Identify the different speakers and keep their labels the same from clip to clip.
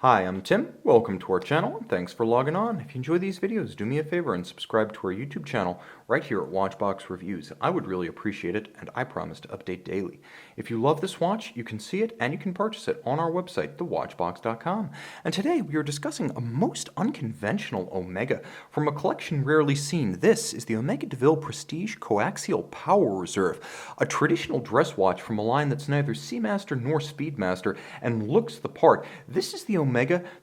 Speaker 1: Hi, I'm Tim. Welcome to our channel, and thanks for logging on. If you enjoy these videos, do me a favor and subscribe to our YouTube channel right here at Watchbox Reviews. I would really appreciate it, and I promise to update daily. If you love this watch, you can see it and you can purchase it on our website, thewatchbox.com. And today we are discussing a most unconventional Omega from a collection rarely seen. This is the Omega de Ville Prestige Co-axial Power Reserve, a traditional dress watch from a line that's neither Seamaster nor Speedmaster and looks the part. This is the Omega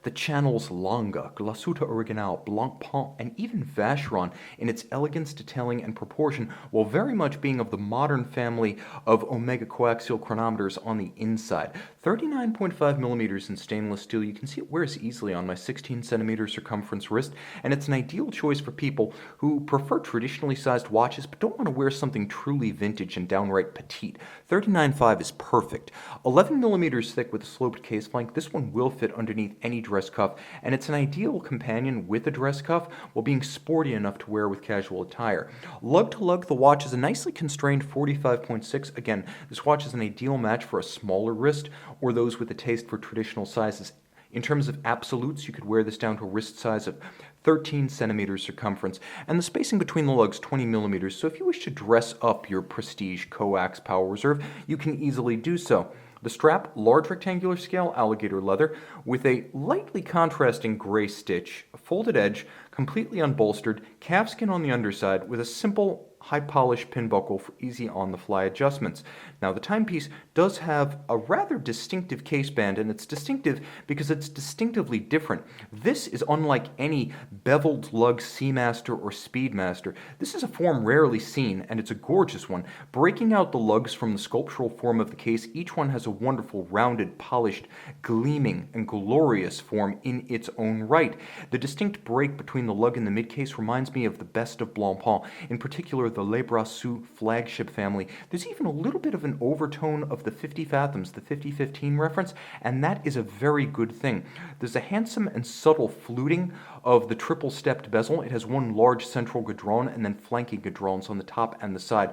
Speaker 1: that channels Longa, Glasuta Original, Blancpain, and even Vacheron in its elegance, detailing, and proportion, while very much being of the modern family of Omega coaxial chronometers on the inside. 39.5 millimeters in stainless steel. You can see it wears easily on my 16 centimeter circumference wrist, and it's an ideal choice for people who prefer traditionally sized watches but don't want to wear something truly vintage and downright petite. 39.5 is perfect. 11 millimeters thick with a sloped case flank. This one will fit underneath any dress cuff, and it's an ideal companion with a dress cuff while being sporty enough to wear with casual attire. Lug to lug, the watch is a nicely constrained 45.6. Again, this watch is an ideal match for a smaller wrist or those with a taste for traditional sizes. In terms of absolutes, you could wear this down to a wrist size of 13 centimeters circumference, and the spacing between the lugs 20 millimeters, so if you wish to dress up your Prestige Coax Power Reserve, you can easily do so. The strap, large rectangular scale alligator leather with a lightly contrasting gray stitch, a folded edge, completely unbolstered, calfskin on the underside with a simple high-polished pin buckle for easy on-the-fly adjustments. Now, the timepiece does have a rather distinctive case band, and it's distinctive because it's distinctively different. This is unlike any beveled lug Seamaster or Speedmaster. This is a form rarely seen, and it's a gorgeous one. Breaking out the lugs from the sculptural form of the case, each one has a wonderful, rounded, polished, gleaming, and glorious form in its own right. The distinct break between the lug and the midcase reminds me of the best of Blancpain, in particular the Le Brassus flagship family. There's even a little bit of an overtone of the 50 Fathoms, the 5015 reference, and that is a very good thing. There's a handsome and subtle fluting of the triple-stepped bezel. It has one large central gadron and then flanking gadrons on the top and the side.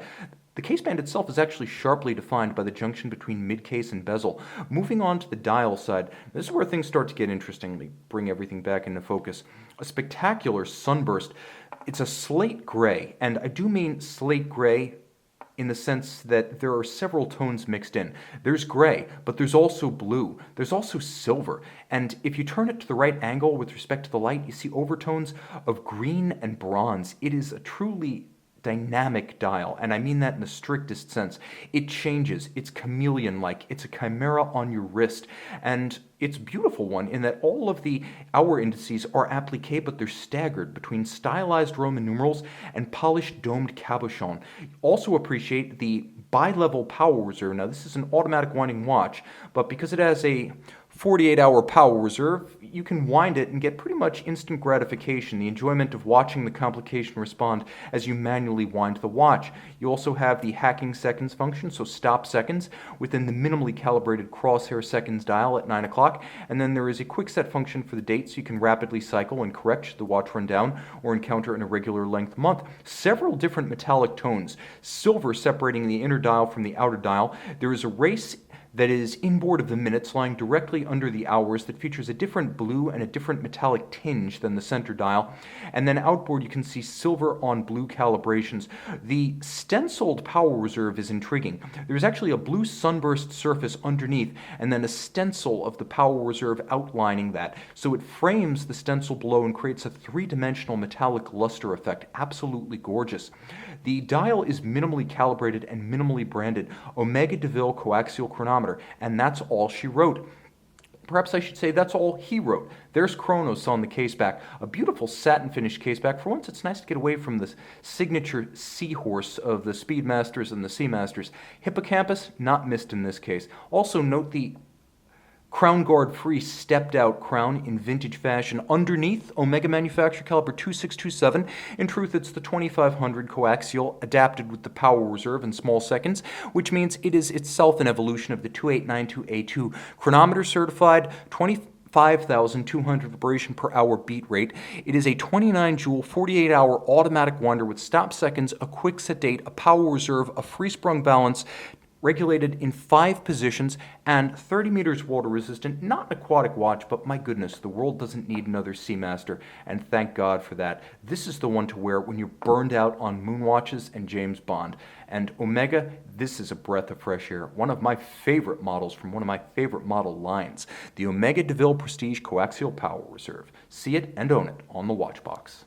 Speaker 1: The caseband itself is actually sharply defined by the junction between midcase and bezel. Moving on to the dial side, this is where things start to get interesting. Let me bring everything back into focus. A spectacular sunburst. It's a slate gray, and I do mean slate gray in the sense that there are several tones mixed in. There's gray, but there's also blue. There's also silver. And if you turn it to the right angle with respect to the light, you see overtones of green and bronze. It is a truly dynamic dial, and I mean that in the strictest sense. It changes. It's chameleon-like. It's a chimera on your wrist, and it's a beautiful one in that all of the hour indices are appliqué, but they're staggered between stylized Roman numerals and polished domed cabochon. Also appreciate the bi-level power reserve. Now, this is an automatic winding watch, but because it has a 48-hour power reserve, you can wind it and get pretty much instant gratification, the enjoyment of watching the complication respond as you manually wind the watch. You also have the hacking seconds function, so stop seconds within the minimally calibrated crosshair seconds dial at 9 o'clock, and then there is a quick set function for the date, so you can rapidly cycle and correct should the watch run down or encounter an irregular length month. Several different metallic tones, silver separating the inner dial from the outer dial. There is a race that is inboard of the minutes lying directly under the hours that features a different blue and a different metallic tinge than the center dial. And then outboard you can see silver on blue calibrations. The stenciled power reserve is intriguing. There's actually a blue sunburst surface underneath and then a stencil of the power reserve outlining that. So it frames the stencil below and creates a three-dimensional metallic luster effect. Absolutely gorgeous. The dial is minimally calibrated and minimally branded Omega de Ville coaxial chronometer, and that's all she wrote. Perhaps I should say that's all he wrote. There's Chronos on the caseback, a beautiful satin finished caseback. For once, it's nice to get away from the signature seahorse of the Speedmasters and the Seamasters. Hippocampus, not missed in this case. Also note the crown guard free stepped out crown in vintage fashion. Underneath, Omega manufacturer caliber 2627. In truth, it's the 2500 coaxial adapted with the power reserve in small seconds, which means it is itself an evolution of the 2892A2. Chronometer certified 25,200 vibration per hour beat rate. It is a 29 joule, 48-hour automatic winder with stop seconds, a quick set date, a power reserve, a free sprung balance, regulated in 5 positions, and 30 meters water resistant. Not an aquatic watch, but my goodness, the world doesn't need another Seamaster, and thank God for that. This is the one to wear when you're burned out on moon watches and James Bond. And Omega, this is a breath of fresh air. One of my favorite models from one of my favorite model lines, the Omega de Ville Prestige Coaxial Power Reserve. See it and own it on the watch box.